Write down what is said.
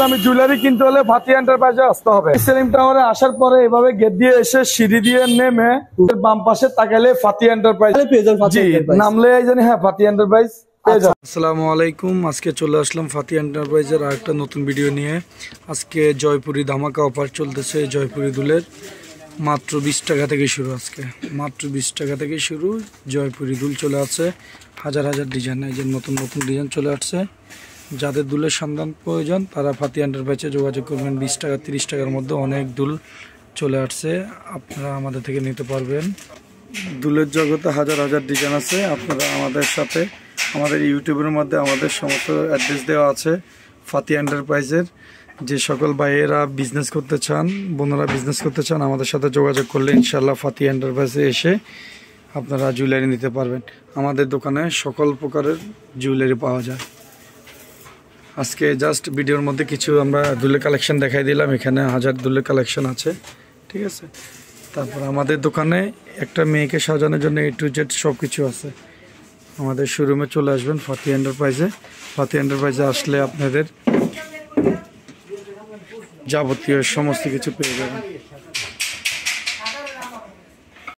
দামি জুয়েলারি কিনতে হলে ফাতিয়া এন্টারপ্রাইজে আসতে হবে। সেলিম টাওয়ারে আসার পরে এভাবে গেট দিয়ে এসে সিঁড়ি দিয়ে নেমে বাম পাশে তাকালে ফাতিয়া এন্টারপ্রাইজ, জি নামলে জানি হ্যাঁ ফাতিয়া এন্টারপ্রাইজ পেয়ে যাবেন। আসসালামু আলাইকুম, আজকে চলে আসলাম ফাতিয়া এন্টারপ্রাইজের আরেকটা নতুন ভিডিও নিয়ে। আজকে জয়পুরি ধামাকা অফার চলতেছে। জয়পুরি দুলের মাত্র 20 টাকা থেকে শুরু, আজকে মাত্র 20 টাকা থেকে শুরু। জয়পুরি দুল চলে আসছে হাজার হাজার ডিজাইন, এই যে নতুন নতুন ডিজাইন চলে আসছে। যাদের দুলের সন্ধান প্রয়োজন তারা ফাতিয়া এন্টারপ্রাইজে যোগাযোগ করবেন। 20 টাকা 30 টাকার মধ্যে অনেক দুল চলে আসছে, আপনারা আমাদের থেকে নিতে পারবেন। দুলের জগতে হাজার হাজার ডিজাইন আছে। আপনারা আমাদের সাথে আমাদের ইউটিউবের মধ্যে আমাদের সমস্ত অ্যাড্রেস দেওয়া আছে ফাতিয়া এন্টারপ্রাইজের। যে সকল ভাইয়েরা বিজনেস করতে চান, বোনেরা বিজনেস করতে চান, আমাদের সাথে যোগাযোগ করলে ইনশাল্লাহ ফাতিয়া এন্টারপ্রাইজে এসে আপনারা জুয়েলারি নিতে পারবেন। আমাদের দোকানে সকল প্রকারের জুয়েলারি পাওয়া যায়। আজকে জাস্ট ভিডিওর মধ্যে কিছু আমরা দুলের কালেকশন দেখাই দিলাম। এখানে হাজার দুলের কালেকশন আছে, ঠিক আছে। তারপর আমাদের দোকানে একটা মেয়েকে সাজানোর জন্য A to Z সব কিছু আছে। আমাদের শোরুমে চলে আসবেন ফাতিয়া এন্টারপ্রাইজে। ফাতিয়া এন্টারপ্রাইজে আসলে আপনাদের যাবতীয় সমস্ত কিছু পেয়ে যাবেন।